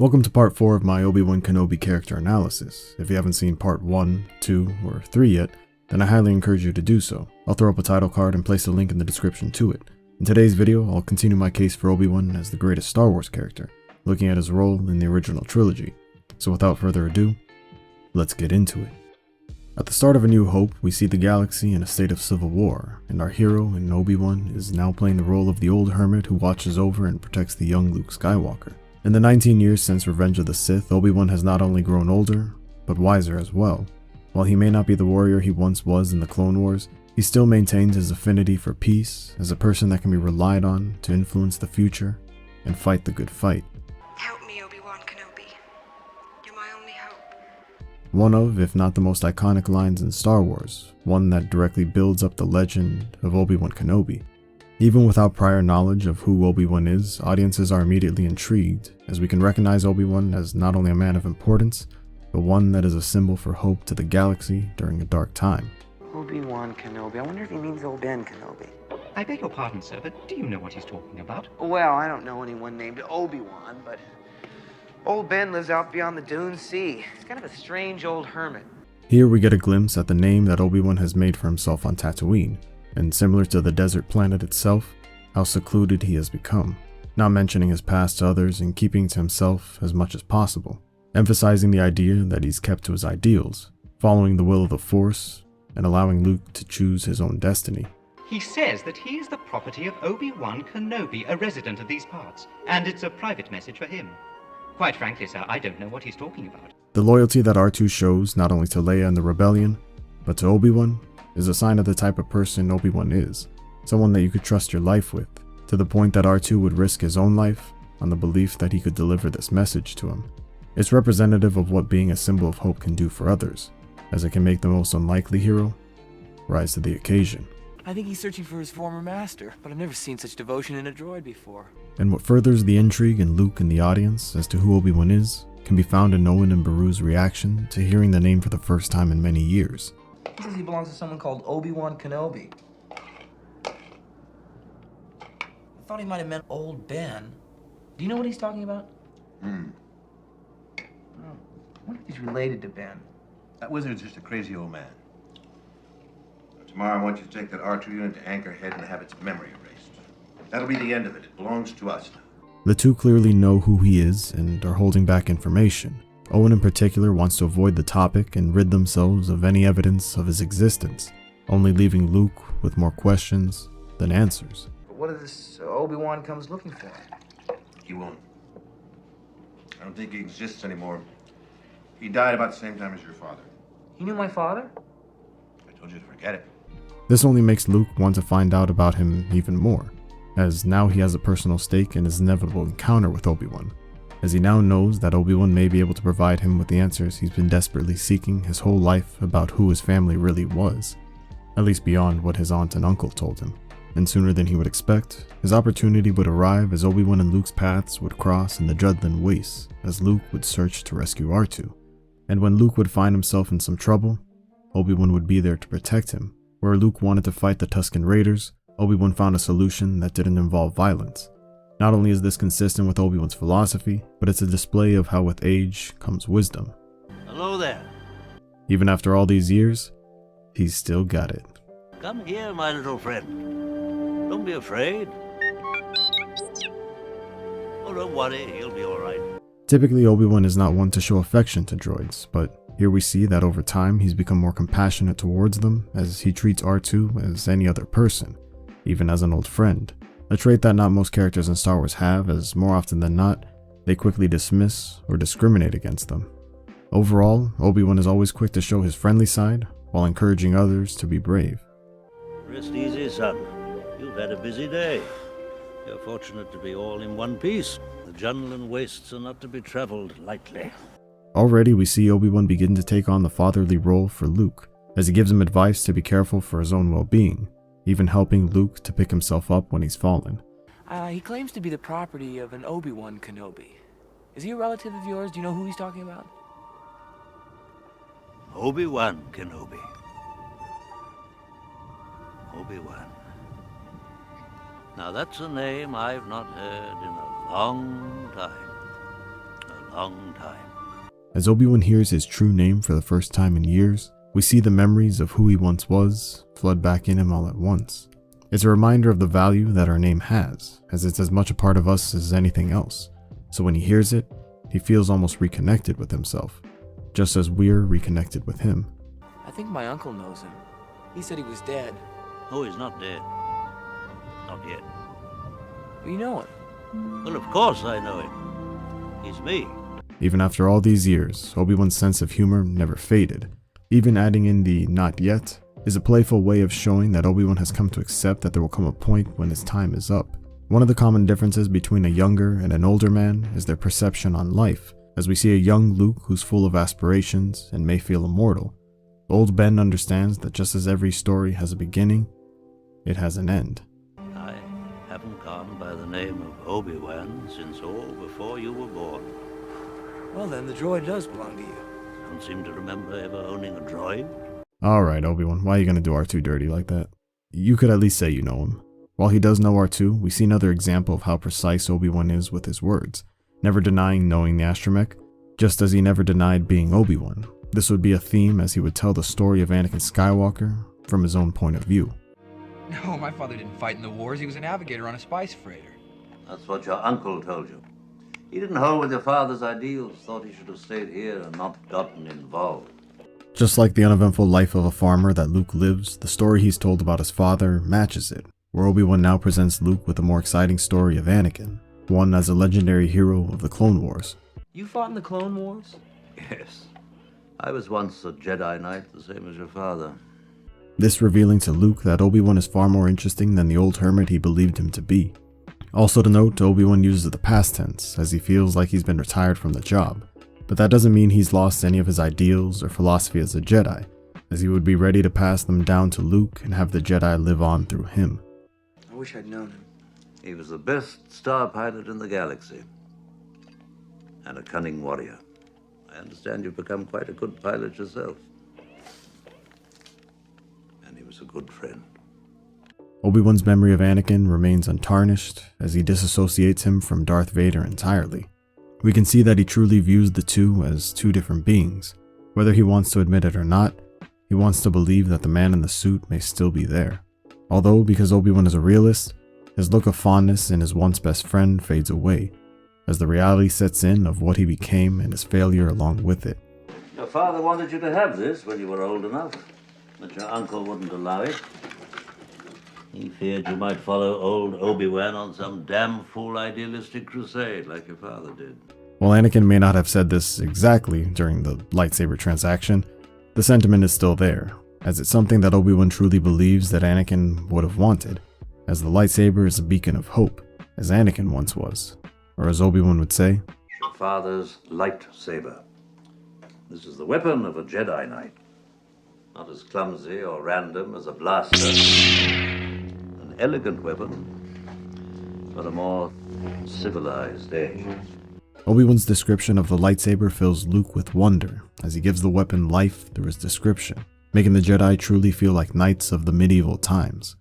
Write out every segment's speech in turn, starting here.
Welcome to part 4 of my Obi-Wan Kenobi character analysis. If you haven't seen part 1, 2, or 3 yet, then I highly encourage you to do so. I'll throw up a title card and place a link in the description to it. In today's video, I'll continue my case for Obi-Wan as the greatest Star Wars character, looking at his role in the original trilogy. So without further ado, let's get into it. At the start of A New Hope, we see the galaxy in a state of civil war, and our hero in Obi-Wan is now playing the role of the old hermit who watches over and protects the young Luke Skywalker. In the 19 years since Revenge of the Sith, Obi-Wan has not only grown older, but wiser as well. While he may not be the warrior he once was in the Clone Wars, he still maintains his affinity for peace as a person that can be relied on to influence the future and fight the good fight. Help me, Obi-Wan Kenobi. You're my only hope. One of, if not the most iconic lines in Star Wars, one that directly builds up the legend of Obi-Wan Kenobi. Even without prior knowledge of who Obi-Wan is, audiences are immediately intrigued, as we can recognize Obi-Wan as not only a man of importance, but one that is a symbol for hope to the galaxy during a dark time. Obi-Wan Kenobi. I wonder if he means Old Ben Kenobi. I beg your pardon, sir, but do you know what he's talking about? Well, I don't know anyone named Obi-Wan, but Old Ben lives out beyond the Dune Sea. He's kind of a strange old hermit. Here we get a glimpse at the name that Obi-Wan has made for himself on Tatooine, and similar to the desert planet itself, how secluded he has become, not mentioning his past to others and keeping to himself as much as possible, emphasizing the idea that he's kept to his ideals, following the will of the Force, and allowing Luke to choose his own destiny. He says that he is the property of Obi-Wan Kenobi, a resident of these parts, and it's a private message for him. Quite frankly, sir, I don't know what he's talking about. The loyalty that R2 shows not only to Leia and the Rebellion, but to Obi-Wan, is a sign of the type of person Obi-Wan is, someone that you could trust your life with, to the point that R2 would risk his own life on the belief that he could deliver this message to him. It's representative of what being a symbol of hope can do for others, as it can make the most unlikely hero rise to the occasion. I think he's searching for his former master, but I've never seen such devotion in a droid before. And what furthers the intrigue in Luke and the audience as to who Obi-Wan is can be found in Owen and Beru's reaction to hearing the name for the first time in many years. He says he belongs to someone called Obi-Wan Kenobi. I thought he might have meant Old Ben. Do you know what he's talking about? Oh, I wonder if he's related to Ben. That wizard's just a crazy old man. Tomorrow I want you to take that R2 unit to Anchorhead and have its memory erased. That'll be the end of it. It belongs to us now. The two clearly know who he is and are holding back information. Owen in particular wants to avoid the topic and rid themselves of any evidence of his existence, only leaving Luke with more questions than answers. But what if this Obi-Wan comes looking for him? He won't. I don't think he exists anymore. He died about the same time as your father. He knew my father? I told you to forget it. This only makes Luke want to find out about him even more, as now he has a personal stake in his inevitable encounter with Obi-Wan, as he now knows that Obi-Wan may be able to provide him with the answers he's been desperately seeking his whole life about who his family really was, at least beyond what his aunt and uncle told him. And sooner than he would expect, his opportunity would arrive as Obi-Wan and Luke's paths would cross in the Judland Wastes, as Luke would search to rescue R2. And when Luke would find himself in some trouble, Obi-Wan would be there to protect him. Where Luke wanted to fight the Tusken Raiders, Obi-Wan found a solution that didn't involve violence. Not only is this consistent with Obi-Wan's philosophy, but it's a display of how with age comes wisdom. Hello there. Even after all these years, he's still got it. Come here, my little friend. Don't be afraid. Oh, don't worry, he'll be all right. Typically, Obi-Wan is not one to show affection to droids, but here we see that over time he's become more compassionate towards them as he treats R2 as any other person, even as an old friend. A trait that not most characters in Star Wars have, as more often than not, they quickly dismiss or discriminate against them. Overall, Obi-Wan is always quick to show his friendly side, while encouraging others to be brave. Rest easy, son. You've had a busy day. You're fortunate to be all in one piece. The Judland Wastes are not to be traveled lightly. Already we see Obi-Wan begin to take on the fatherly role for Luke, as he gives him advice to be careful for his own well-being, even helping Luke to pick himself up when he's fallen. He claims to be the property of an Obi-Wan Kenobi. Is he a relative of yours? Do you know who he's talking about? Obi-Wan Kenobi. Obi-Wan. Now that's a name I've not heard in a long time. long time. As Obi-Wan hears his true name for the first time in years, we see the memories of who he once was flood back in him all at once. It's a reminder of the value that our name has, as it's as much a part of us as anything else. So when he hears it, he feels almost reconnected with himself, just as we're reconnected with him. I think my uncle knows him. He said he was dead. Oh, he's not dead. Not yet. You know him? Well, of course I know him. He's me. Even after all these years, Obi-Wan's sense of humor never faded. Even adding in the "not yet" is a playful way of showing that Obi-Wan has come to accept that there will come a point when his time is up. One of the common differences between a younger and an older man is their perception on life, as we see a young Luke who's full of aspirations and may feel immortal. Old Ben understands that just as every story has a beginning, it has an end. I haven't gone by the name of Obi-Wan since all before you were born. Well then, the droid does belong to you. Don't seem to remember ever owning a droid. Alright, Obi-Wan, why are you gonna do R2 dirty like that? You could at least say you know him. While he does know R2, we see another example of how precise Obi-Wan is with his words, never denying knowing the astromech, just as he never denied being Obi-Wan. This would be a theme as he would tell the story of Anakin Skywalker from his own point of view. No, my father didn't fight in the wars. He was a navigator on a spice freighter. That's what your uncle told you. He didn't hold with your father's ideals, thought he should have stayed here and not gotten involved. Just like the uneventful life of a farmer that Luke lives, the story he's told about his father matches it, where Obi-Wan now presents Luke with a more exciting story of Anakin, one as a legendary hero of the Clone Wars. You fought in the Clone Wars? Yes. I was once a Jedi Knight, the same as your father. This revealing to Luke that Obi-Wan is far more interesting than the old hermit he believed him to be. Also to note, Obi-Wan uses the past tense, as he feels like he's been retired from the job. But that doesn't mean he's lost any of his ideals or philosophy as a Jedi, as he would be ready to pass them down to Luke and have the Jedi live on through him. I wish I'd known him. He was the best star pilot in the galaxy, and a cunning warrior. I understand you've become quite a good pilot yourself. And he was a good friend. Obi-Wan's memory of Anakin remains untarnished as he disassociates him from Darth Vader entirely. We can see that he truly views the two as two different beings. Whether he wants to admit it or not, he wants to believe that the man in the suit may still be there. Although, because Obi-Wan is a realist, his look of fondness in his once best friend fades away, as the reality sets in of what he became and his failure along with it. Your father wanted you to have this when you were old enough, but your uncle wouldn't allow it. He feared you might follow old Obi-Wan on some damn fool idealistic crusade like your father did. While Anakin may not have said this exactly during the lightsaber transaction, the sentiment is still there, as it's something that Obi-Wan truly believes that Anakin would have wanted, as the lightsaber is a beacon of hope, as Anakin once was. Or as Obi-Wan would say, Your father's lightsaber. This is the weapon of a Jedi Knight. Not as clumsy or random as a blaster. An elegant weapon, but a more civilized age. Obi-Wan's description of the lightsaber fills Luke with wonder as he gives the weapon life through his description, making the Jedi truly feel like knights of the medieval times.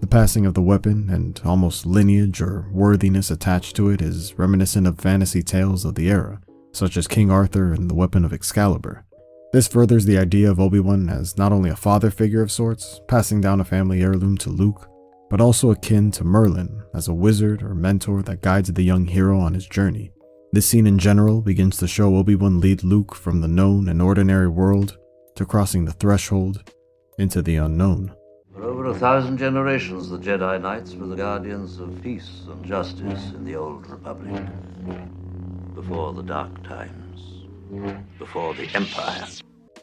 The passing of the weapon and almost lineage or worthiness attached to it is reminiscent of fantasy tales of the era, such as King Arthur and the Weapon of Excalibur. This furthers the idea of Obi-Wan as not only a father figure of sorts, passing down a family heirloom to Luke, but also akin to Merlin as a wizard or mentor that guides the young hero on his journey. This scene in general begins to show Obi-Wan lead Luke from the known and ordinary world to crossing the threshold into the unknown. For over 1,000 generations, the Jedi Knights were the guardians of peace and justice in the Old Republic. Before the Dark Times. Before the Empire.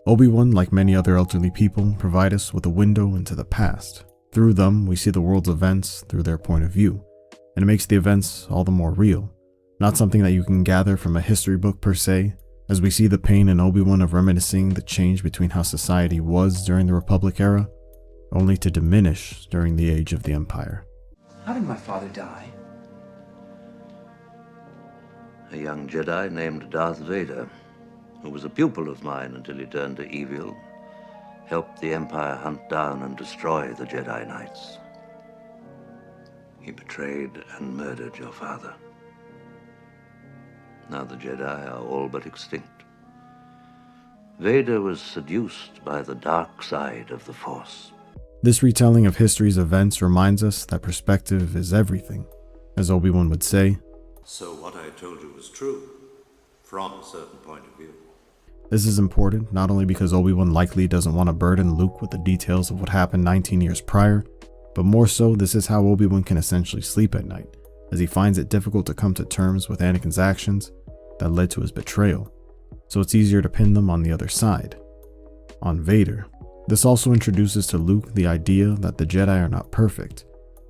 Obi-Wan, like many other elderly people, provide us with a window into the past. Through them, we see the world's events through their point of view, and it makes the events all the more real. Not something that you can gather from a history book per se, as we see the pain in Obi-Wan of reminiscing the change between how society was during the Republic era, only to diminish during the age of the Empire. How did my father die? A young Jedi named Darth Vader, who was a pupil of mine until he turned to evil, helped the Empire hunt down and destroy the Jedi Knights. He betrayed and murdered your father. Now the Jedi are all but extinct. Vader was seduced by the dark side of the Force. This retelling of history's events reminds us that perspective is everything. As Obi-Wan would say, So what I told you was true, from a certain point of view. this is important not only because Obi-Wan likely doesn't want to burden Luke with the details of what happened 19 years prior, but more so this is how Obi-Wan can essentially sleep at night, as he finds it difficult to come to terms with Anakin's actions that led to his betrayal, so it's easier to pin them on the other side, on Vader. This also introduces to Luke the idea that the Jedi are not perfect.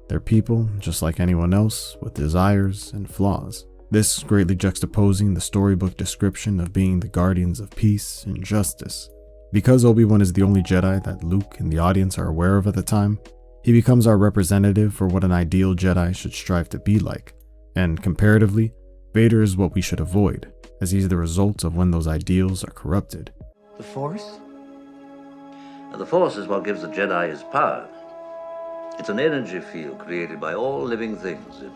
They're people, just like anyone else, with desires and flaws. This greatly juxtaposing the storybook description of being the guardians of peace and justice. Because Obi-Wan is the only Jedi that Luke and the audience are aware of at the time, he becomes our representative for what an ideal Jedi should strive to be like, and comparatively, Vader is what we should avoid, as he's the result of when those ideals are corrupted. The Force? The Force is what gives the Jedi his power. It's an energy field created by all living things. It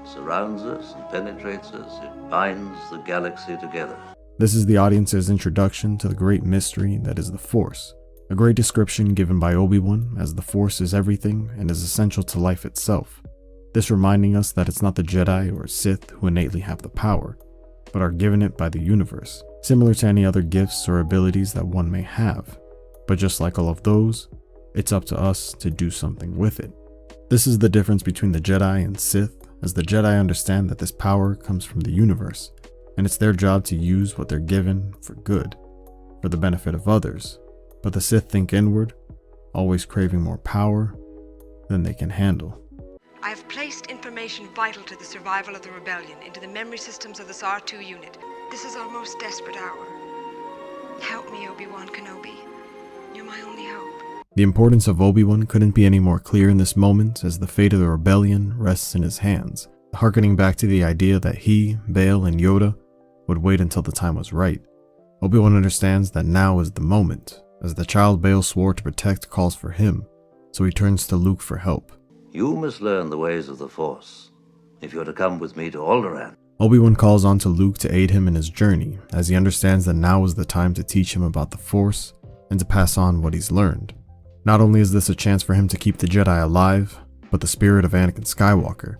surrounds us and penetrates us. It binds the galaxy together. This is the audience's introduction to the great mystery that is the Force. A great description given by Obi-Wan, as the Force is everything and is essential to life itself. This reminding us that it's not the Jedi or Sith who innately have the power, but are given it by the universe, similar to any other gifts or abilities that one may have. But just like all of those, it's up to us to do something with it. This is the difference between the Jedi and Sith, as the Jedi understand that this power comes from the universe, and it's their job to use what they're given for good, for the benefit of others. But the Sith think inward, always craving more power than they can handle. I have placed information vital to the survival of the rebellion into the memory systems of this R2 unit. This is our most desperate hour. Help me, Obi-Wan Kenobi. You're my only hope. The importance of Obi-Wan couldn't be any more clear in this moment, as the fate of the rebellion rests in his hands, harkening back to the idea that he, Bail, and Yoda would wait until the time was right. Obi-Wan understands that now is the moment, as the child Bail swore to protect calls for him, so he turns to Luke for help. You must learn the ways of the Force, if you're to come with me to Alderaan. Obi-Wan calls on to Luke to aid him in his journey, as he understands that now is the time to teach him about the Force and to pass on what he's learned. Not only is this a chance for him to keep the Jedi alive, but the spirit of Anakin Skywalker,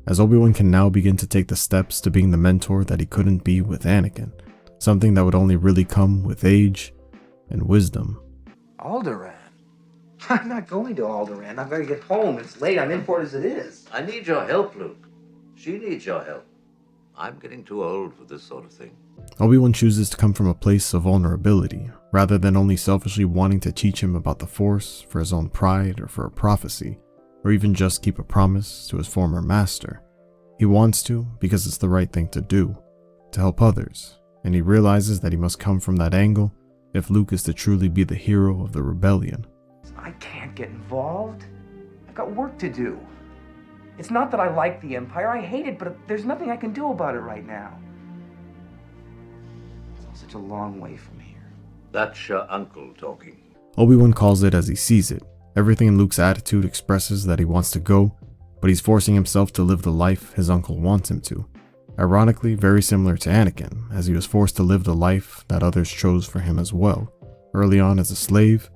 as Obi-Wan can now begin to take the steps to being the mentor that he couldn't be with Anakin, something that would only really come with age and wisdom. Alderaan? I'm not going to Alderaan. I've got to get home. It's late. I'm in port as it is. I need your help, Luke. She needs your help. I'm getting too old for this sort of thing. Obi-Wan chooses to come from a place of vulnerability, rather than only selfishly wanting to teach him about the Force for his own pride or for a prophecy, or even just keep a promise to his former master. He wants to because it's the right thing to do, to help others, and he realizes that he must come from that angle if Luke is to truly be the hero of the rebellion. I can't get involved. I've got work to do. It's not that I like the Empire. I hate it, but there's nothing I can do about it right now. It's such a long way from here. That's your uncle talking. Obi-Wan calls it as he sees it. Everything in Luke's attitude expresses that he wants to go, but he's forcing himself to live the life his uncle wants him to. Ironically, very similar to Anakin, as he was forced to live the life that others chose for him as well, early on as a slave,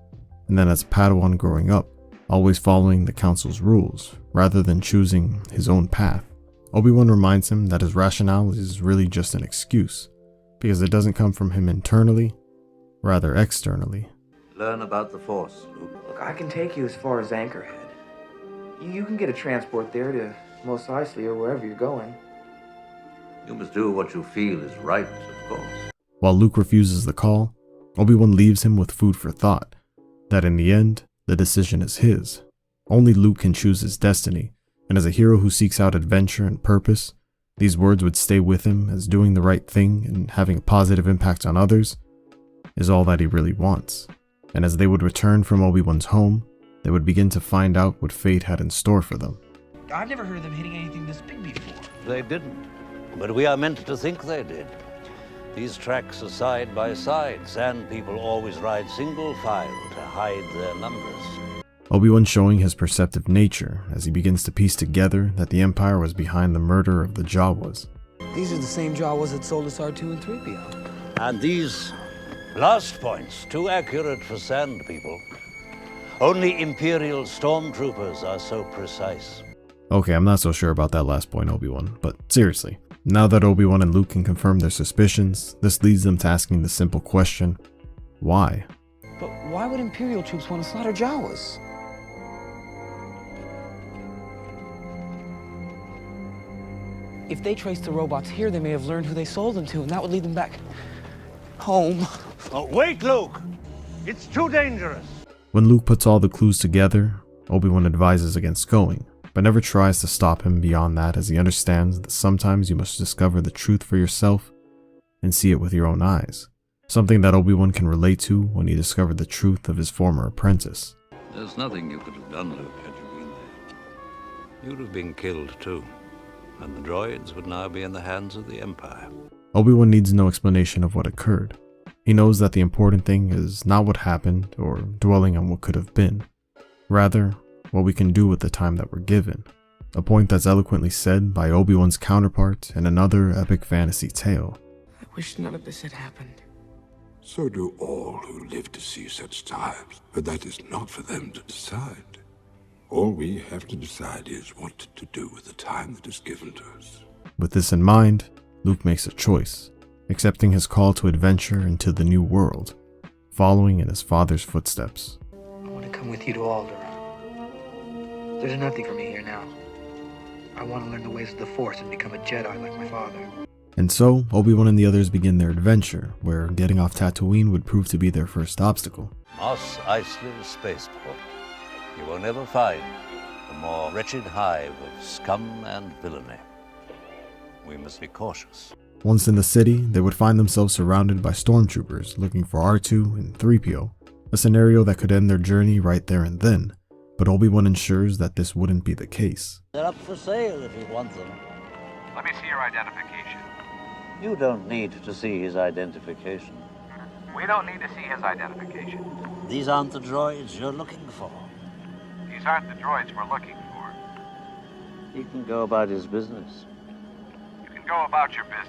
and then as a Padawan growing up, always following the Council's rules, rather than choosing his own path. Obi-Wan reminds him that his rationale is really just an excuse, because it doesn't come from him internally, rather externally. Learn about the Force, Luke. Look, I can take you as far as Anchorhead. You can get a transport there to Mos Eisley or wherever you're going. You must do what you feel is right, of course. While Luke refuses the call, Obi-Wan leaves him with food for thought, that in the end, the decision is his. Only Luke can choose his destiny, and as a hero who seeks out adventure and purpose, these words would stay with him as doing the right thing and having a positive impact on others is all that he really wants. And as they would return from Obi-Wan's home, they would begin to find out what fate had in store for them. I've never heard of them hitting anything this big before. They didn't, but we are meant to think they did. These tracks are side by side. Sand people always ride single file to hide their numbers. Obi-Wan showing his perceptive nature as he begins to piece together that the Empire was behind the murder of the Jawas. These are the same Jawas that sold us R2 and 3PO. And these blast points, too accurate for sand people. Only Imperial stormtroopers are so precise. Okay, I'm not so sure about that last point, Obi-Wan, but seriously, now that Obi-Wan and Luke can confirm their suspicions, this leads them to asking the simple question, why? But why would Imperial troops want to slaughter Jawas? If they traced the robots here, they may have learned who they sold them to, and that would lead them back home. Oh, wait, Luke! It's too dangerous! When Luke puts all the clues together, Obi-Wan advises against going, but never tries to stop him beyond that, as he understands that sometimes you must discover the truth for yourself and see it with your own eyes. Something that Obi-Wan can relate to when he discovered the truth of his former apprentice. There's nothing you could have done, Luke, had you been there. You'd have been killed too, and the droids would now be in the hands of the Empire. Obi-Wan needs no explanation of what occurred. He knows that the important thing is not what happened or dwelling on what could have been. Rather, what we can do with the time that we're given. A point that's eloquently said by Obi-Wan's counterpart in another epic fantasy tale. I wish none of this had happened. So do all who live to see such times, but that is not for them to decide. All we have to decide is what to do with the time that is given to us. With this in mind, Luke makes a choice, accepting his call to adventure into the new world, following in his father's footsteps. I want to come with you to Alderaan. There's nothing for me here now. I want to learn the ways of the Force and become a Jedi like my father. And so, Obi-Wan and the others begin their adventure, where getting off Tatooine would prove to be their first obstacle. Mos Eisley Spaceport. You will never find a more wretched hive of scum and villainy. We must be cautious. Once in the city, they would find themselves surrounded by stormtroopers looking for R2 and 3PO, a scenario that could end their journey right there and then, but Obi-Wan ensures that this wouldn't be the case. They're up for sale if you want them. Let me see your identification. You don't need to see his identification. We don't need to see his identification. These aren't the droids you're looking for. These aren't the droids we're looking for. He can go about his business. You can go about your business.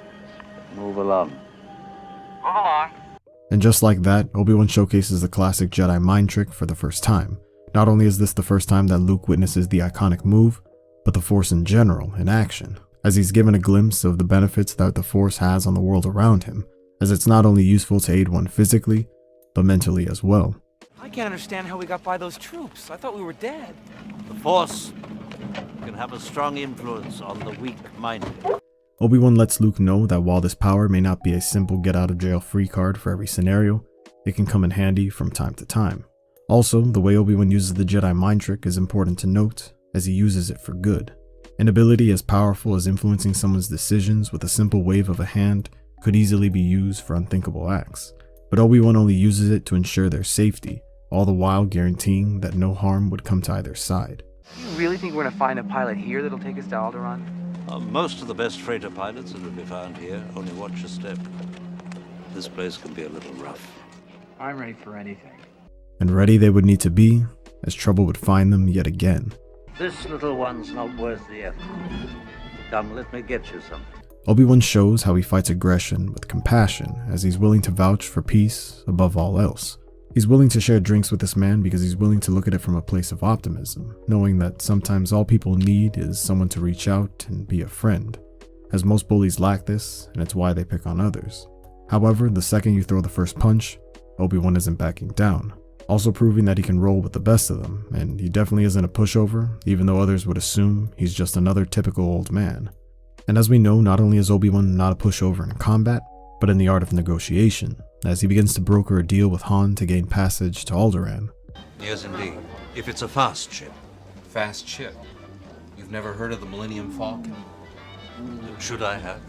Move along. Move along. And just like that, Obi-Wan showcases the classic Jedi mind trick for the first time. Not only is this the first time that Luke witnesses the iconic move, but the Force in general in action, as he's given a glimpse of the benefits that the Force has on the world around him, as it's not only useful to aid one physically, but mentally as well. I can't understand how we got by those troops. I thought we were dead. The Force can have a strong influence on the weak-minded. Obi-Wan lets Luke know that while this power may not be a simple get-out-of-jail-free card for every scenario, it can come in handy from time to time. Also, the way Obi-Wan uses the Jedi mind trick is important to note, as he uses it for good. An ability as powerful as influencing someone's decisions with a simple wave of a hand could easily be used for unthinkable acts, but Obi-Wan only uses it to ensure their safety, all the while guaranteeing that no harm would come to either side. You really think we're going to find a pilot here that'll take us to Alderaan? Most of the best freighter pilots that will be found here only watch your step. This place can be a little rough. I'm ready for anything. And ready they would need to be, as trouble would find them yet again. This little one's not worth the effort. Come, let me get you something. Obi-Wan shows how he fights aggression with compassion, as he's willing to vouch for peace above all else. He's willing to share drinks with this man because he's willing to look at it from a place of optimism, knowing that sometimes all people need is someone to reach out and be a friend, as most bullies lack this, and it's why they pick on others. However, the second you throw the first punch, Obi-Wan isn't backing down, also proving that he can roll with the best of them, and he definitely isn't a pushover, even though others would assume he's just another typical old man. And as we know, not only is Obi-Wan not a pushover in combat, but in the art of negotiation, as he begins to broker a deal with Han to gain passage to Alderaan. Yes, indeed. If it's a fast ship. Fast ship? You've never heard of the Millennium Falcon? Should I have?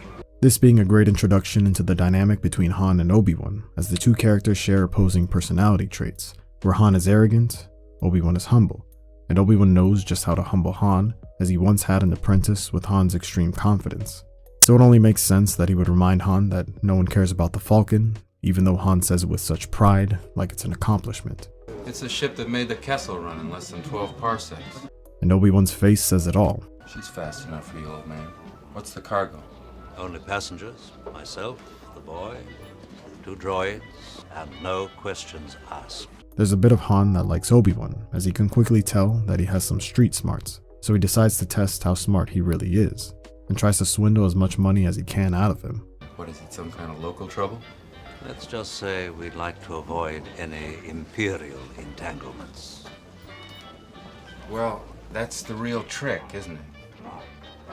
This being a great introduction into the dynamic between Han and Obi-Wan, as the two characters share opposing personality traits, where Han is arrogant, Obi-Wan is humble, and Obi-Wan knows just how to humble Han, as he once had an apprentice with Han's extreme confidence. So it only makes sense that he would remind Han that no one cares about the Falcon, even though Han says it with such pride, like it's an accomplishment. It's a ship that made the Kessel run in less than 12 parsecs. And Obi-Wan's face says it all. She's fast enough for you, old man. What's the cargo? Only passengers, myself, the boy, 2 droids, and no questions asked. There's a bit of Han that likes Obi-Wan, as he can quickly tell that he has some street smarts, so he decides to test how smart he really is, and tries to swindle as much money as he can out of him. What is it, some kind of local trouble? Let's just say we'd like to avoid any imperial entanglements. Well, that's the real trick, isn't it?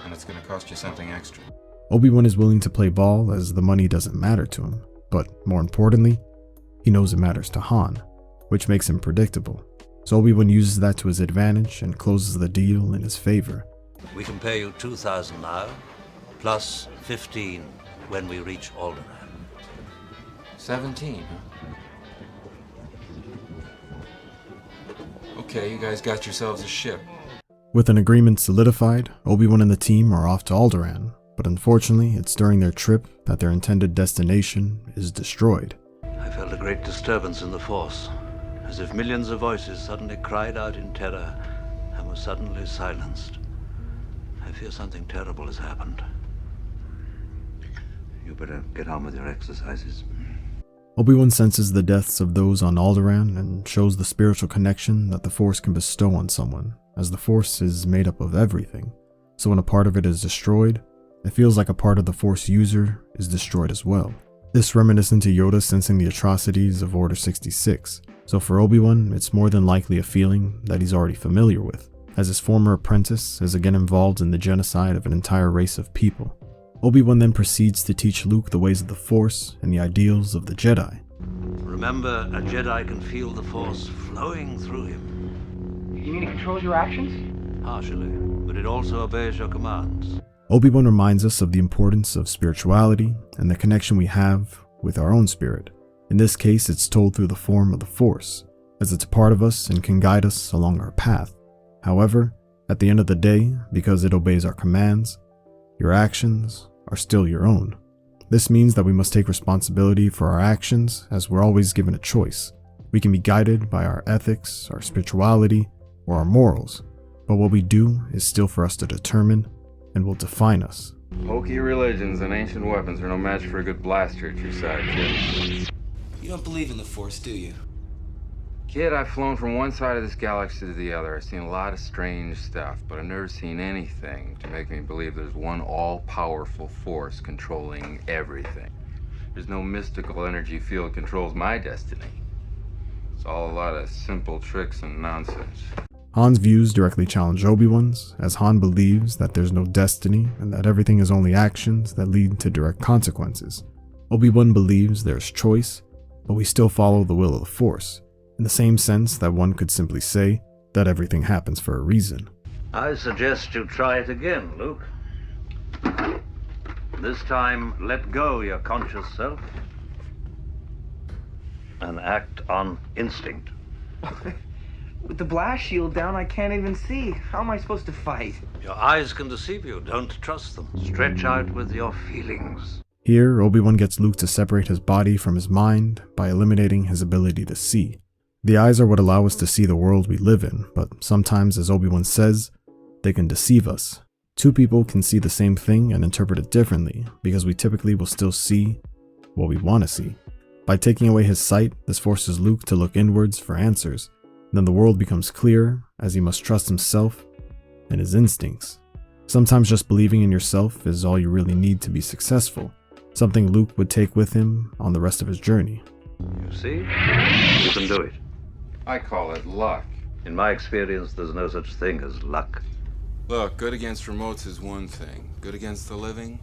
And it's gonna cost you something extra. Obi-Wan is willing to play ball as the money doesn't matter to him, but more importantly, he knows it matters to Han, which makes him predictable. So Obi-Wan uses that to his advantage and closes the deal in his favor. We can pay you 2,000 now, plus 15 when we reach Alderaan. 17, huh? Okay, you guys got yourselves a ship. With an agreement solidified, Obi-Wan and the team are off to Alderaan, but unfortunately, it's during their trip that their intended destination is destroyed. I felt a great disturbance in the Force, as if millions of voices suddenly cried out in terror and were suddenly silenced. I fear something terrible has happened. You better get on with your exercises. Obi-Wan senses the deaths of those on Alderaan and shows the spiritual connection that the Force can bestow on someone, as the Force is made up of everything. So when a part of it is destroyed, it feels like a part of the Force user is destroyed as well. This reminiscent to Yoda sensing the atrocities of Order 66. So for Obi-Wan, it's more than likely a feeling that he's already familiar with, as his former apprentice is again involved in the genocide of an entire race of people. Obi-Wan then proceeds to teach Luke the ways of the Force and the ideals of the Jedi. Remember, a Jedi can feel the Force flowing through him. You mean it controls your actions? Partially, but it also obeys your commands. Obi-Wan reminds us of the importance of spirituality and the connection we have with our own spirit. In this case, it's told through the form of the Force, as it's a part of us and can guide us along our path. However, at the end of the day, because it obeys our commands, your actions are still your own. This means that we must take responsibility for our actions, as we're always given a choice. We can be guided by our ethics, our spirituality, or our morals, but what we do is still for us to determine and will define us. Hokey religions and ancient weapons are no match for a good blaster at your side, kid. You don't believe in the Force, do you? Kid, I've flown from one side of this galaxy to the other. I've seen a lot of strange stuff, but I've never seen anything to make me believe there's one all-powerful force controlling everything. There's no mystical energy field controls my destiny. It's all a lot of simple tricks and nonsense. Han's views directly challenge Obi-Wan's, as Han believes that there's no destiny and that everything is only actions that lead to direct consequences. Obi-Wan believes there's choice, but we still follow the will of the Force, in the same sense that one could simply say that everything happens for a reason. I suggest you try it again, Luke. This time, let go your conscious self and act on instinct. With the blast shield down, I can't even see. How am I supposed to fight? Your eyes can deceive you. Don't trust them. Stretch out with your feelings. Here, Obi-Wan gets Luke to separate his body from his mind by eliminating his ability to see. The eyes are what allow us to see the world we live in, but sometimes, as Obi-Wan says, they can deceive us. Two people can see the same thing and interpret it differently, because we typically will still see what we want to see. By taking away his sight, this forces Luke to look inwards for answers. Then the world becomes clear, as he must trust himself and his instincts. Sometimes just believing in yourself is all you really need to be successful, something Luke would take with him on the rest of his journey. You see? You can do it. I call it luck. In my experience, there's no such thing as luck. Look, good against remotes is one thing. Good against the living,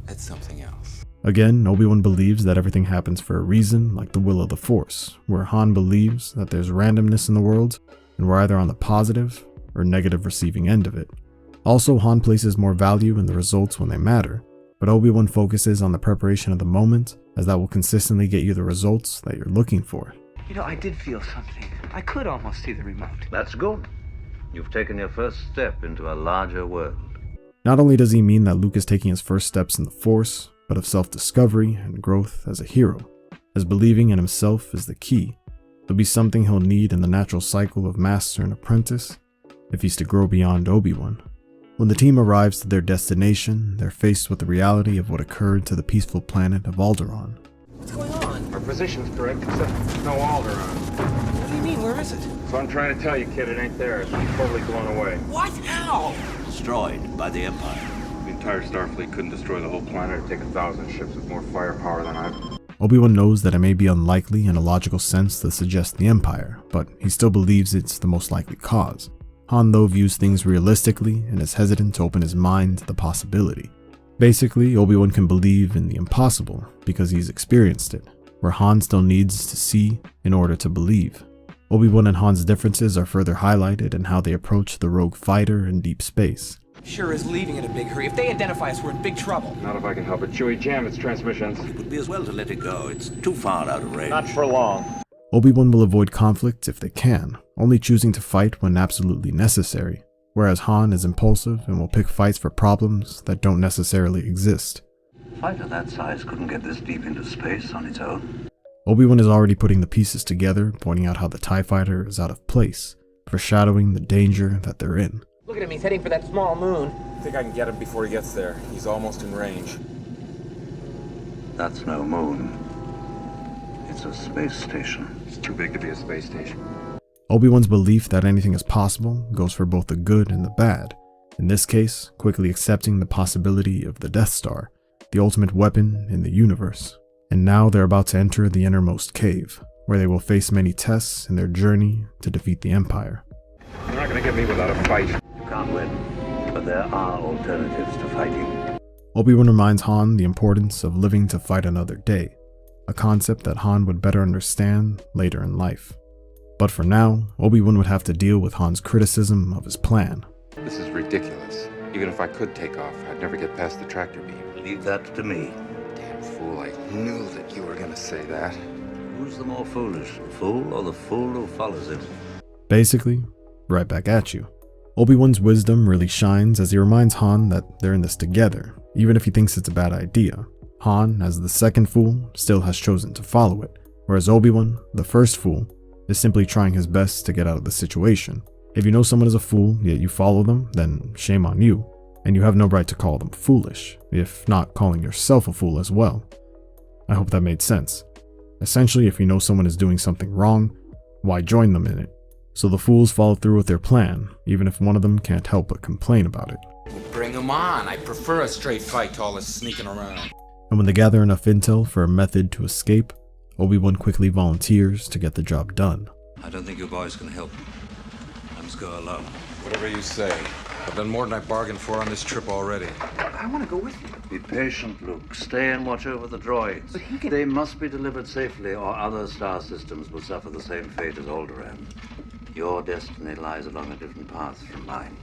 that's something else. Again, Obi-Wan believes that everything happens for a reason, like the will of the Force, where Han believes that there's randomness in the world, and we're either on the positive or negative receiving end of it. Also, Han places more value in the results when they matter, but Obi-Wan focuses on the preparation of the moment, as that will consistently get you the results that you're looking for. You know, I did feel something. I could almost see the remote. That's good. You've taken your first step into a larger world. Not only does he mean that Luke is taking his first steps in the Force, but of self-discovery and growth as a hero, as believing in himself is the key. It'll be something he'll need in the natural cycle of master and apprentice if he's to grow beyond Obi-Wan. When the team arrives to their destination, they're faced with the reality of what occurred to the peaceful planet of Alderaan. What's going on? Our position's correct, except there's no Alderaan. What do you mean? Where is it? So I'm trying to tell you, kid, it ain't there. It's totally blown away. What? How? Destroyed by the Empire. The entire Starfleet couldn't destroy the whole planet or take 1,000 ships with more firepower than I've... Obi-Wan knows that it may be unlikely in a logical sense to suggest the Empire, but he still believes it's the most likely cause. Han, though, views things realistically and is hesitant to open his mind to the possibility. Basically, Obi-Wan can believe in the impossible because he's experienced it, where Han still needs to see in order to believe. Obi-Wan and Han's differences are further highlighted in how they approach the rogue fighter in deep space. Sure is leaving in a big hurry. If they identify us, we're in big trouble. Not if I can help it. Chewie, jam its transmissions. It would be as well to let it go. It's too far out of range. Not for long. Obi-Wan will avoid conflict if they can, only choosing to fight when absolutely necessary, whereas Han is impulsive and will pick fights for problems that don't necessarily exist. A fighter that size couldn't get this deep into space on its own. Obi-Wan is already putting the pieces together, pointing out how the TIE fighter is out of place, foreshadowing the danger that they're in. Look at him, he's heading for that small moon. I think I can get him before he gets there. He's almost in range. That's no moon. It's a space station. It's too big to be a space station. Obi-Wan's belief that anything is possible goes for both the good and the bad, in this case, quickly accepting the possibility of the Death Star, the ultimate weapon in the universe. And now they're about to enter the innermost cave, where they will face many tests in their journey to defeat the Empire. You're not gonna get me without a fight. You can't win, but there are alternatives to fighting. Obi-Wan reminds Han the importance of living to fight another day, a concept that Han would better understand later in life. But for now, Obi-Wan would have to deal with Han's criticism of his plan. This is ridiculous. Even if I could take off, I'd never get past the tractor beam. Leave that to me. Damn fool, I knew that you were gonna say that. Who's the more foolish, the fool or the fool who follows him? Basically, right back at you. Obi-Wan's wisdom really shines as he reminds Han that they're in this together, even if he thinks it's a bad idea. Han, as the second fool, still has chosen to follow it, whereas Obi-Wan, the first fool, is simply trying his best to get out of the situation. If you know someone is a fool, yet you follow them, then shame on you, and you have no right to call them foolish, if not calling yourself a fool as well. I hope that made sense. Essentially, if you know someone is doing something wrong, why join them in it? So the fools follow through with their plan, even if one of them can't help but complain about it. Bring them on. I prefer a straight fight to all this sneaking around. And when they gather enough intel for a method to escape, Obi-Wan quickly volunteers to get the job done. I don't think you boys can help. I must go alone. Whatever you say. I've done more than I bargained for on this trip already. I want to go with you. Be patient, Luke. Stay and watch over the droids. But he can... They must be delivered safely, or other star systems will suffer the same fate as Alderaan. Your destiny lies along a different path from mine.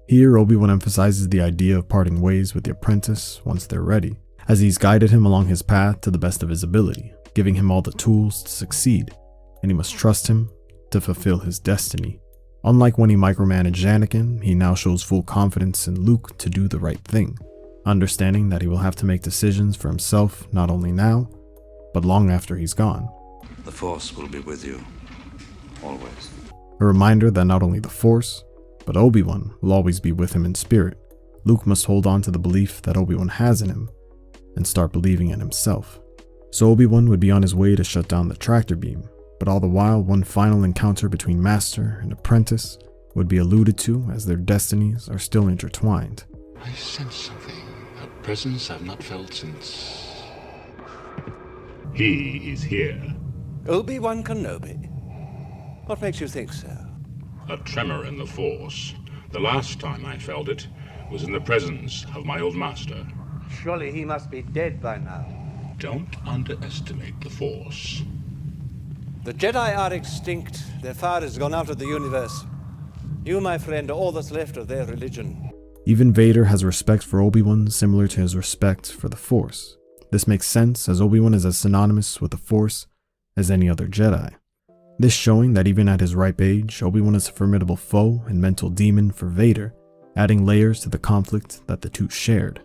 Here, Obi-Wan emphasizes the idea of parting ways with the apprentice once they're ready, as he's guided him along his path to the best of his ability, giving him all the tools to succeed, and he must trust him to fulfill his destiny. Unlike when he micromanaged Anakin, he now shows full confidence in Luke to do the right thing, understanding that he will have to make decisions for himself not only now, but long after he's gone. The Force will be with you, always. A reminder that not only the Force, but Obi-Wan will always be with him in spirit. Luke must hold on to the belief that Obi-Wan has in him, and start believing in himself. So Obi-Wan would be on his way to shut down the tractor beam, but all the while one final encounter between master and apprentice would be alluded to as their destinies are still intertwined. I sense something, a presence I've not felt since... He is here. Obi-Wan Kenobi. What makes you think so? A tremor in the Force. The last time I felt it was in the presence of my old master. Surely he must be dead by now. Don't underestimate the Force. The Jedi are extinct. Their fire has gone out of the universe. You, my friend, are all that's left of their religion. Even Vader has respect for Obi-Wan similar to his respect for the Force. This makes sense as Obi-Wan is as synonymous with the Force as any other Jedi. This showing that even at his ripe age, Obi-Wan is a formidable foe and mental demon for Vader, adding layers to the conflict that the two shared.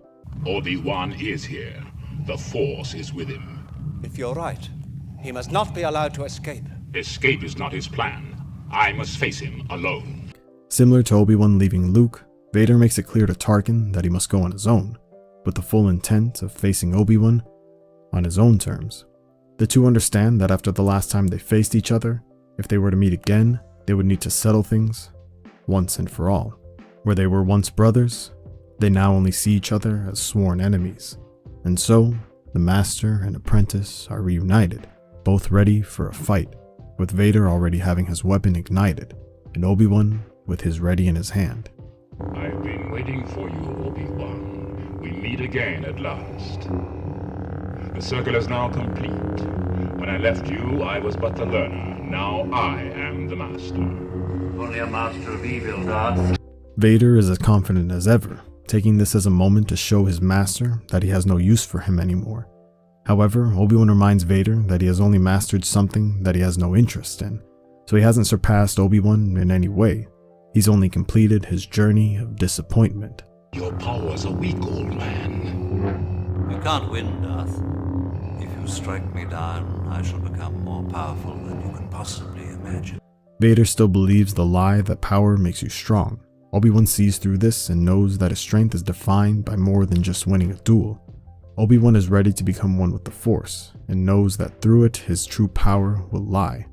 Obi-Wan is here. The Force is with him. If you're right, he must not be allowed to escape. Escape is not his plan. I must face him alone. Similar to Obi-Wan leaving Luke, Vader makes it clear to Tarkin that he must go on his own, with the full intent of facing Obi-Wan on his own terms. The two understand that after the last time they faced each other, if they were to meet again, they would need to settle things once and for all. Where they were once brothers, they now only see each other as sworn enemies. And so, the master and apprentice are reunited, both ready for a fight, with Vader already having his weapon ignited, and Obi-Wan with his ready in his hand. I've been waiting for you, Obi-Wan. We meet again at last. The circle is now complete. When I left you, I was but the learner. Now I am the master. Only a master of evil, Darth. Vader is as confident as ever, taking this as a moment to show his master that he has no use for him anymore. However, Obi-Wan reminds Vader that he has only mastered something that he has no interest in, so he hasn't surpassed Obi-Wan in any way. He's only completed his journey of disappointment. Your powers are weak, old man. You can't win, Darth. If you strike me down, I shall become more powerful than you can possibly imagine. Vader still believes the lie that power makes you strong. Obi-Wan sees through this and knows that his strength is defined by more than just winning a duel. Obi-Wan is ready to become one with the Force, and knows that through it his true power will lie.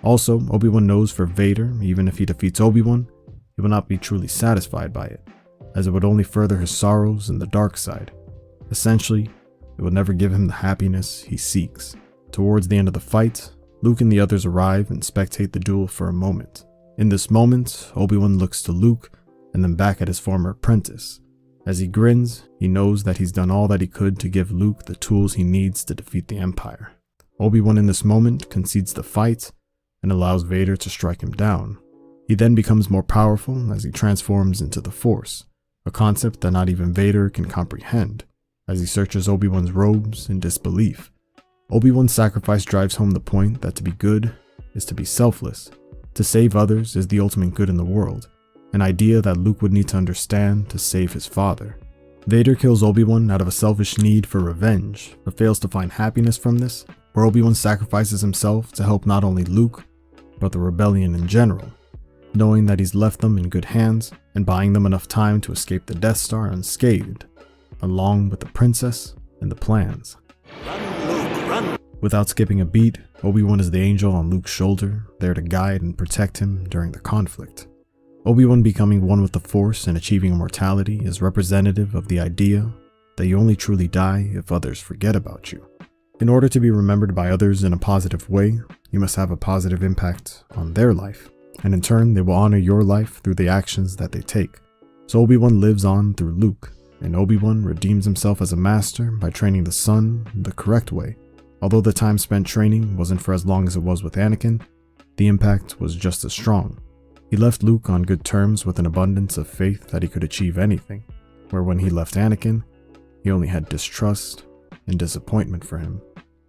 Also, Obi-Wan knows for Vader, even if he defeats Obi-Wan, he will not be truly satisfied by it, as it would only further his sorrows in the dark side. Essentially, it will never give him the happiness he seeks. Towards the end of the fight, Luke and the others arrive and spectate the duel for a moment. In this moment, Obi-Wan looks to Luke and then back at his former apprentice. As he grins, he knows that he's done all that he could to give Luke the tools he needs to defeat the Empire. Obi-Wan in this moment concedes the fight and allows Vader to strike him down. He then becomes more powerful as he transforms into the Force, a concept that not even Vader can comprehend, as he searches Obi-Wan's robes in disbelief. Obi-Wan's sacrifice drives home the point that to be good is to be selfless. To save others is the ultimate good in the world, an idea that Luke would need to understand to save his father. Vader kills Obi-Wan out of a selfish need for revenge, but fails to find happiness from this, where Obi-Wan sacrifices himself to help not only Luke, but the rebellion in general, knowing that he's left them in good hands and buying them enough time to escape the Death Star unscathed, along with the princess and the plans. Run, Luke, run! Without skipping a beat, Obi-Wan is the angel on Luke's shoulder, there to guide and protect him during the conflict. Obi-Wan becoming one with the Force and achieving immortality is representative of the idea that you only truly die if others forget about you. In order to be remembered by others in a positive way, you must have a positive impact on their life, and in turn they will honor your life through the actions that they take. So Obi-Wan lives on through Luke, and Obi-Wan redeems himself as a master by training the son the correct way. Although the time spent training wasn't for as long as it was with Anakin, the impact was just as strong. He left Luke on good terms with an abundance of faith that he could achieve anything, where when he left Anakin, he only had distrust and disappointment for him.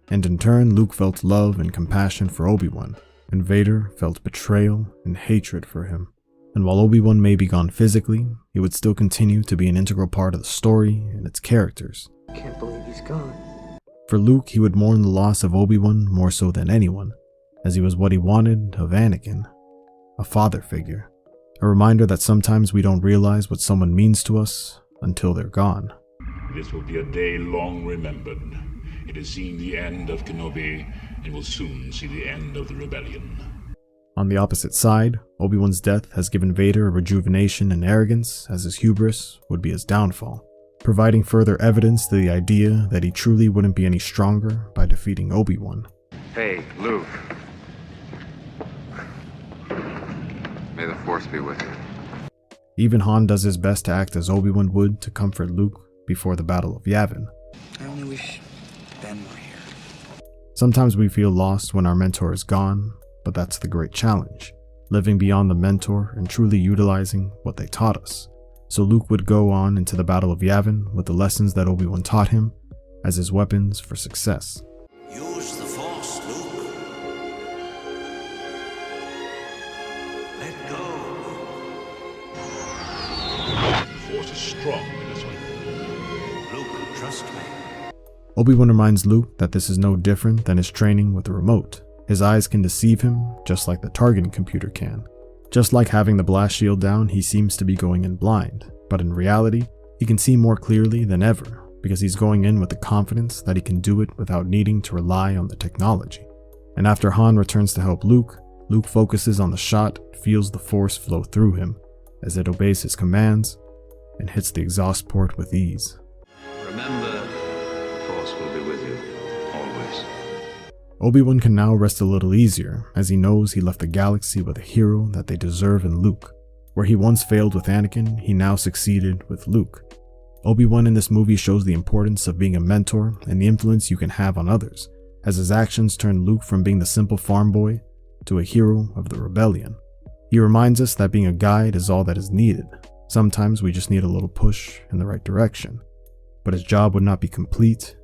And in turn, Luke felt love and compassion for Obi-Wan, and Vader felt betrayal and hatred for him. And while Obi-Wan may be gone physically, he would still continue to be an integral part of the story and its characters. Can't believe he's gone. For Luke, he would mourn the loss of Obi-Wan more so than anyone, as he was what he wanted of Anakin. A father figure. A reminder that sometimes we don't realize what someone means to us until they're gone. This will be a day long remembered. It has seen the end of Kenobi and will soon see the end of the rebellion. On the opposite side, Obi-Wan's death has given Vader a rejuvenation and arrogance, as his hubris would be his downfall, providing further evidence to the idea that he truly wouldn't be any stronger by defeating Obi-Wan. Hey, Luke. May the Force be with you. Even Han does his best to act as Obi-Wan would to comfort Luke before the Battle of Yavin. I only wish Ben were here. Sometimes we feel lost when our mentor is gone, but that's the great challenge, living beyond the mentor and truly utilizing what they taught us. So Luke would go on into the Battle of Yavin with the lessons that Obi-Wan taught him as his weapons for success. Use the Force, Luke. Let go, Luke. The Force is strong in this one. Luke, trust me. Obi-Wan reminds Luke that this is no different than his training with the remote. His eyes can deceive him, just like the targeting computer can. Just like having the blast shield down, he seems to be going in blind, but in reality, he can see more clearly than ever because he's going in with the confidence that he can do it without needing to rely on the technology. And after Han returns to help Luke, Luke focuses on the shot, feels the Force flow through him as it obeys his commands and hits the exhaust port with ease. Remember, the Force will be with you, always. Obi-Wan can now rest a little easier as he knows he left the galaxy with a hero that they deserve in Luke. Where he once failed with Anakin, he now succeeded with Luke. Obi-Wan in this movie shows the importance of being a mentor and the influence you can have on others, as his actions turn Luke from being the simple farm boy to a hero of the rebellion. He reminds us that being a guide is all that is needed. Sometimes we just need a little push in the right direction. But his job would not be complete,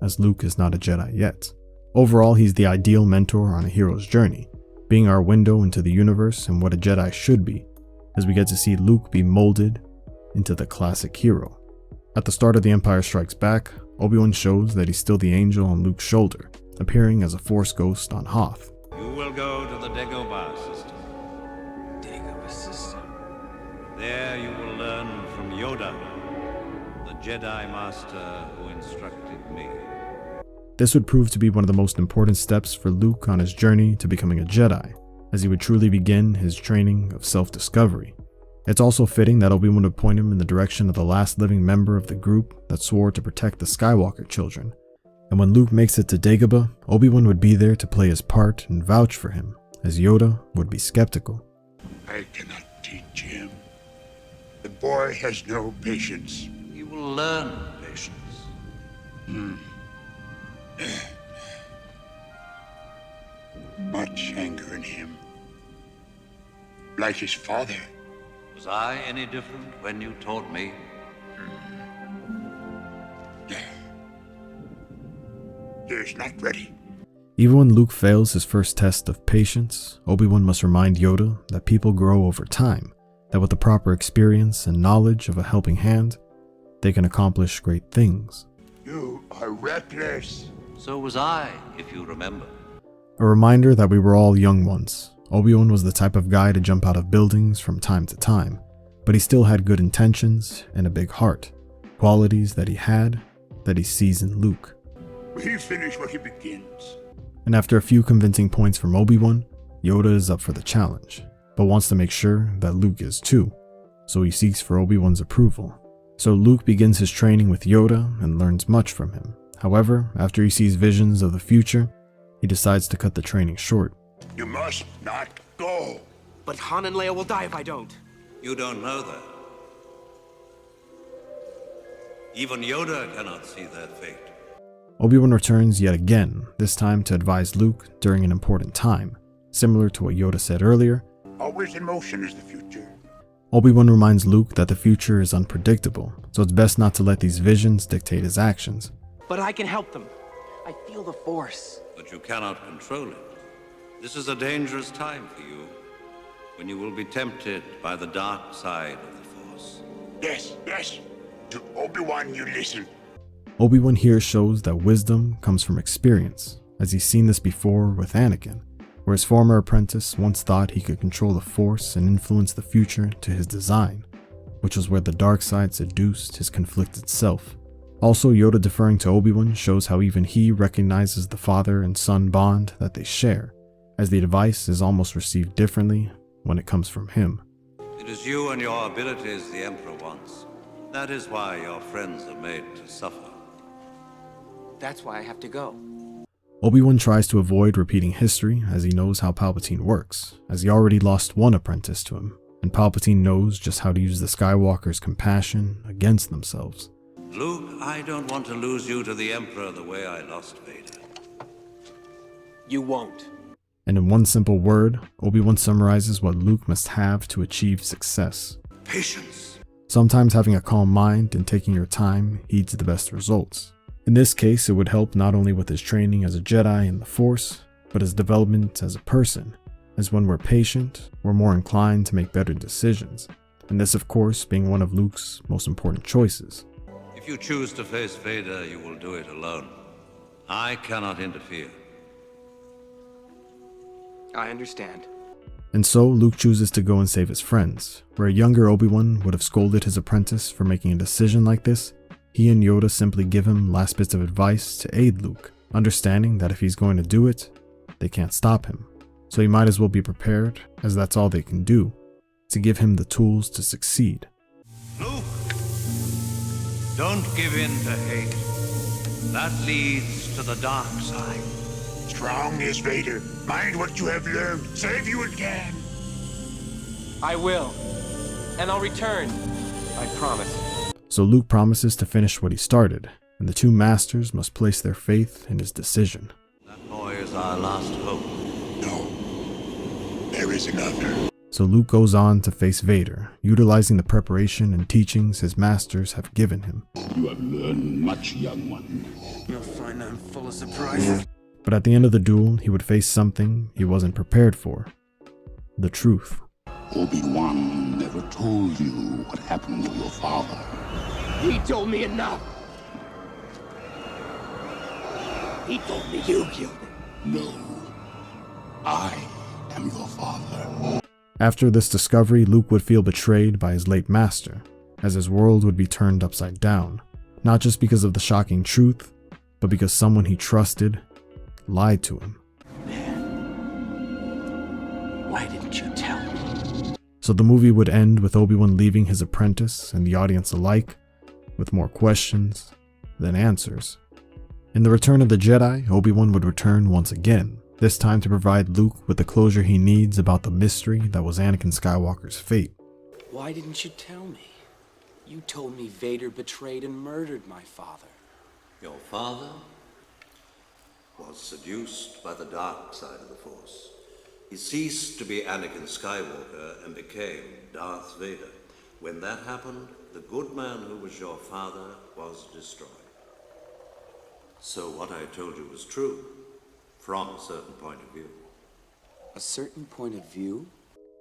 as Luke is not a Jedi yet. Overall, he's the ideal mentor on a hero's journey, being our window into the universe and what a Jedi should be, as we get to see Luke be molded into the classic hero. At the start of The Empire Strikes Back, Obi-Wan shows that he's still the angel on Luke's shoulder, appearing as a Force ghost on Hoth. You will go to the Dagobah system. Dagobah system. There you will learn from Yoda, the Jedi Master who instructed me. This would prove to be one of the most important steps for Luke on his journey to becoming a Jedi, as he would truly begin his training of self-discovery. It's also fitting that Obi-Wan would point him in the direction of the last living member of the group that swore to protect the Skywalker children. And when Luke makes it to Dagobah, Obi-Wan would be there to play his part and vouch for him, as Yoda would be skeptical. I cannot teach him. The boy has no patience. He will learn patience. Much anger in him. Like his father. Was I any different when you taught me? He is not ready. Even when Luke fails his first test of patience, Obi-Wan must remind Yoda that people grow over time, that with the proper experience and knowledge of a helping hand, they can accomplish great things. You are reckless. So was I, if you remember. A reminder that we were all young once. Obi-Wan was the type of guy to jump out of buildings from time to time, but he still had good intentions and a big heart, qualities that he sees in Luke. He finish what he begins. And after a few convincing points from Obi-Wan, Yoda is up for the challenge, but wants to make sure that Luke is too, so he seeks for Obi-Wan's approval. So Luke begins his training with Yoda and learns much from him. However, after he sees visions of the future, he decides to cut the training short. You must not go. But Han and Leia will die if I don't. You don't know that. Even Yoda cannot see that fate. Obi-Wan returns yet again, this time to advise Luke during an important time. Similar to what Yoda said earlier, Always in motion is the future. Obi-Wan reminds Luke that the future is unpredictable, so it's best not to let these visions dictate his actions. But I can help them. I feel the Force. But you cannot control it. This is a dangerous time for you, when you will be tempted by the dark side of the Force. Yes. To Obi-Wan you listen. Obi-Wan here shows that wisdom comes from experience, as he's seen this before with Anakin, where his former apprentice once thought he could control the Force and influence the future to his design, which was where the dark side seduced his conflicted self. Also, Yoda deferring to Obi-Wan shows how even he recognizes the father and son bond that they share, as the advice is almost received differently when it comes from him. It is you and your abilities the Emperor wants. That is why your friends are made to suffer. That's why I have to go. Obi-Wan tries to avoid repeating history as he knows how Palpatine works, as he already lost one apprentice to him, and Palpatine knows just how to use the Skywalkers' compassion against themselves. Luke, I don't want to lose you to the Emperor the way I lost Vader. You won't. And in one simple word, Obi-Wan summarizes what Luke must have to achieve success. Patience. Sometimes having a calm mind and taking your time yields the best results. In this case, it would help not only with his training as a Jedi in the Force, but his development as a person, as when we're patient, we're more inclined to make better decisions, and this of course being one of Luke's most important choices. If you choose to face Vader, you will do it alone. I cannot interfere. I understand. And so Luke chooses to go and save his friends. Where a younger Obi-Wan would have scolded his apprentice for making a decision like this, he and Yoda simply give him last bits of advice to aid Luke, understanding that if he's going to do it, they can't stop him. So he might as well be prepared, as that's all they can do, to give him the tools to succeed. Luke, don't give in to hate. That leads to the dark side. Strong is Vader. Mind what you have learned. Save you again. I will. And I'll return. I promise. So Luke promises to finish what he started, and the two masters must place their faith in his decision. That boy is our last hope. No. There is another. So Luke goes on to face Vader, utilizing the preparation and teachings his masters have given him. You have learned much, young one. You'll find I'm full of surprises. But at the end of the duel, he would face something he wasn't prepared for. The truth. Obi-Wan never told you what happened to your father. He told me enough. He told me you killed him. No. I am your father. After this discovery, Luke would feel betrayed by his late master, as his world would be turned upside down, not just because of the shocking truth, but because someone he trusted lied to him. Why didn't you tell me? So the movie would end with Obi-Wan leaving his apprentice and the audience alike with more questions than answers. In The Return of the Jedi, Obi-Wan would return once again, this time to provide Luke with the closure he needs about the mystery that was Anakin Skywalker's fate. Why didn't you tell me? You told me Vader betrayed and murdered my father. Your father was seduced by the dark side of the Force. He ceased to be Anakin Skywalker and became Darth Vader. When that happened, the good man who was your father was destroyed. So what I told you was true, from a certain point of view. A certain point of view?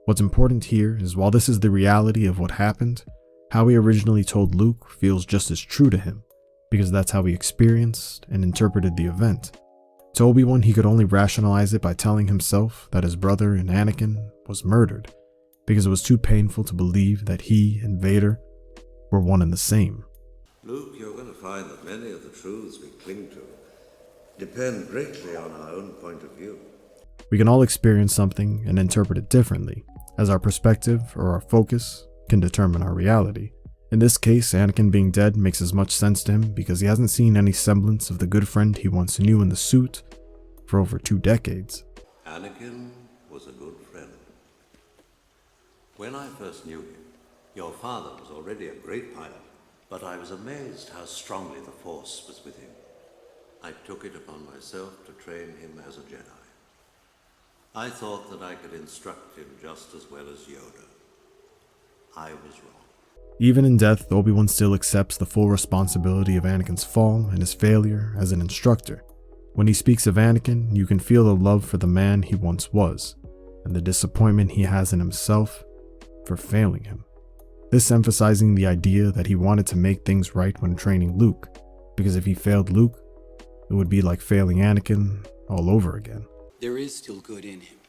What's important here is while this is the reality of what happened, how he originally told Luke feels just as true to him, because that's how he experienced and interpreted the event. To Obi-Wan, he could only rationalize it by telling himself that his brother and Anakin was murdered, because it was too painful to believe that he and Vader were one and the same. Luke, you're going to find that many of the truths we cling to depend greatly on our own point of view. We can all experience something and interpret it differently, as our perspective or our focus can determine our reality. In this case, Anakin being dead makes as much sense to him because he hasn't seen any semblance of the good friend he once knew in the suit for over 2 decades. Anakin was a good friend. When I first knew him, your father was already a great pilot, but I was amazed how strongly the Force was with him. I took it upon myself to train him as a Jedi. I thought that I could instruct him just as well as Yoda. I was wrong. Even in death, Obi-Wan still accepts the full responsibility of Anakin's fall and his failure as an instructor. When he speaks of Anakin, you can feel the love for the man he once was, and the disappointment he has in himself for failing him. This emphasizing the idea that he wanted to make things right when training Luke, because if he failed Luke, it would be like failing Anakin all over again. There is still good in him.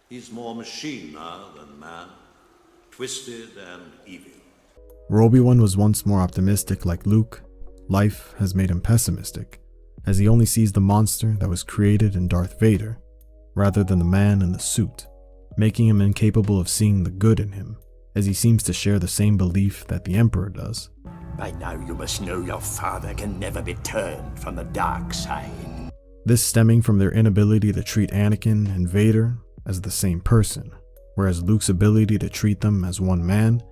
He's more machine now than man, twisted and evil. Where Obi-Wan was once more optimistic like Luke, life has made him pessimistic, as he only sees the monster that was created in Darth Vader, rather than the man in the suit, making him incapable of seeing the good in him, as he seems to share the same belief that the Emperor does. By now you must know your father can never be turned from the dark side. This stemming from their inability to treat Anakin and Vader as the same person, whereas Luke's ability to treat them as one man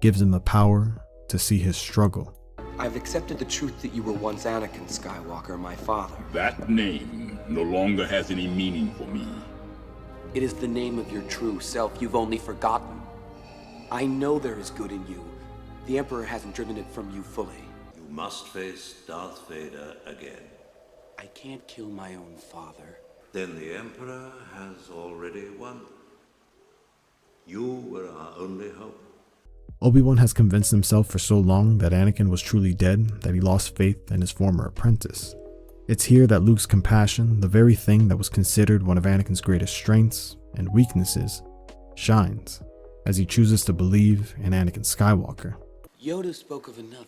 gives him the power to see his struggle. I've accepted the truth that you were once Anakin Skywalker, my father. That name no longer has any meaning for me. It is the name of your true self you've only forgotten. I know there is good in you. The Emperor hasn't driven it from you fully. You must face Darth Vader again. I can't kill my own father. Then the Emperor has already won. You were our only hope. Obi-Wan has convinced himself for so long that Anakin was truly dead that he lost faith in his former apprentice. It's here that Luke's compassion, the very thing that was considered one of Anakin's greatest strengths and weaknesses, shines as he chooses to believe in Anakin Skywalker. Yoda spoke of another.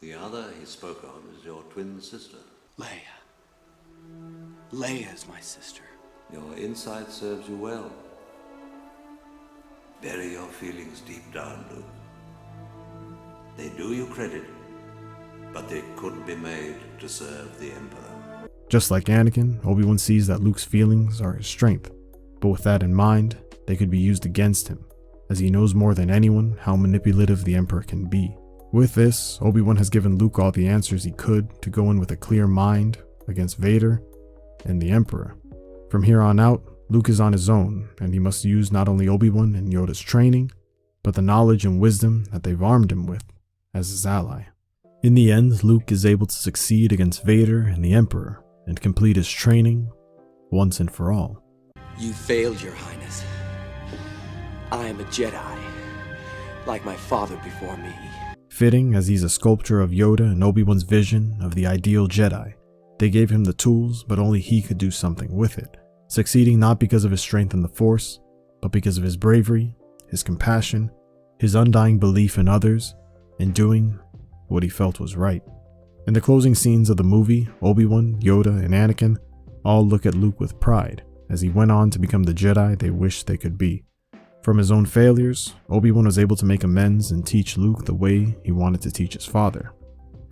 The other he spoke of is your twin sister. Leia. Leia is my sister. Your insight serves you well. Bury your feelings deep down, Luke. They do you credit, but they couldn't be made to serve the Emperor. Just like Anakin, Obi-Wan sees that Luke's feelings are his strength, but with that in mind, they could be used against him, as he knows more than anyone how manipulative the Emperor can be. With this, Obi-Wan has given Luke all the answers he could to go in with a clear mind against Vader and the Emperor. From here on out, Luke is on his own, and he must use not only Obi-Wan and Yoda's training, but the knowledge and wisdom that they've armed him with as his ally. In the end, Luke is able to succeed against Vader and the Emperor and complete his training once and for all. You failed, Your Highness. I am a Jedi, like my father before me. Fitting, as he's a sculpture of Yoda and Obi-Wan's vision of the ideal Jedi. They gave him the tools, but only he could do something with it, succeeding not because of his strength in the Force, but because of his bravery, his compassion, his undying belief in others, and doing what he felt was right. In the closing scenes of the movie, Obi-Wan, Yoda, and Anakin all look at Luke with pride as he went on to become the Jedi they wished they could be. From his own failures, Obi-Wan was able to make amends and teach Luke the way he wanted to teach his father.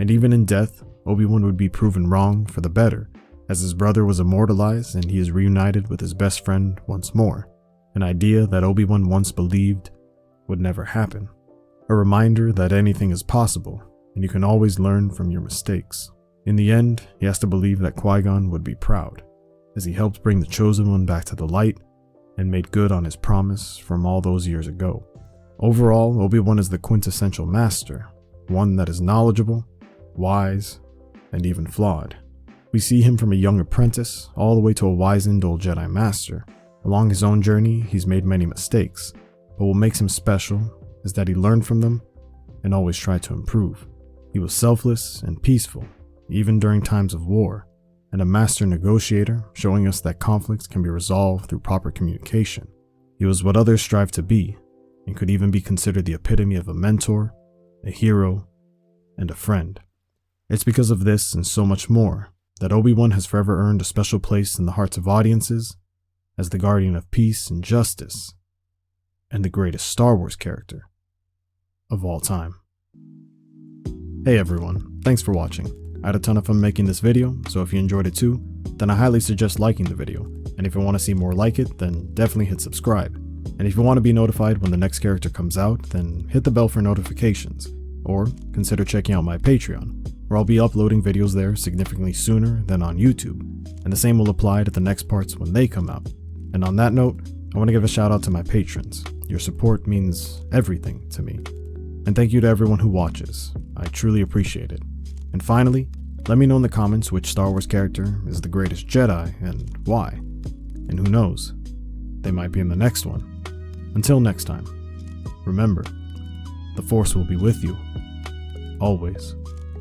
And even in death, Obi-Wan would be proven wrong for the better, as his brother was immortalized and he is reunited with his best friend once more, an idea that Obi-Wan once believed would never happen. A reminder that anything is possible, and you can always learn from your mistakes. In the end, he has to believe that Qui-Gon would be proud, as he helped bring the Chosen One back to the light and made good on his promise from all those years ago. Overall, Obi-Wan is the quintessential master, one that is knowledgeable, wise, and even flawed. We see him from a young apprentice all the way to a wizened old Jedi Master. Along his own journey, he's made many mistakes, but what makes him special is that he learned from them and always tried to improve. He was selfless and peaceful, even during times of war, and a master negotiator, showing us that conflicts can be resolved through proper communication. He was what others strive to be, and could even be considered the epitome of a mentor, a hero, and a friend. It's because of this and so much more that Obi-Wan has forever earned a special place in the hearts of audiences as the guardian of peace and justice, and the greatest Star Wars character of all time. Hey everyone, thanks for watching. I had a ton of fun making this video, so if you enjoyed it too, then I highly suggest liking the video, and if you want to see more like it, then definitely hit subscribe. And if you want to be notified when the next character comes out, then hit the bell for notifications, or consider checking out my Patreon, where I'll be uploading videos there significantly sooner than on YouTube, and the same will apply to the next parts when they come out. And on that note, I want to give a shout out to my patrons. Your support means everything to me. And thank you to everyone who watches. I truly appreciate it. And finally, let me know in the comments which Star Wars character is the greatest Jedi and why. And who knows, they might be in the next one. Until next time, remember, the Force will be with you, always.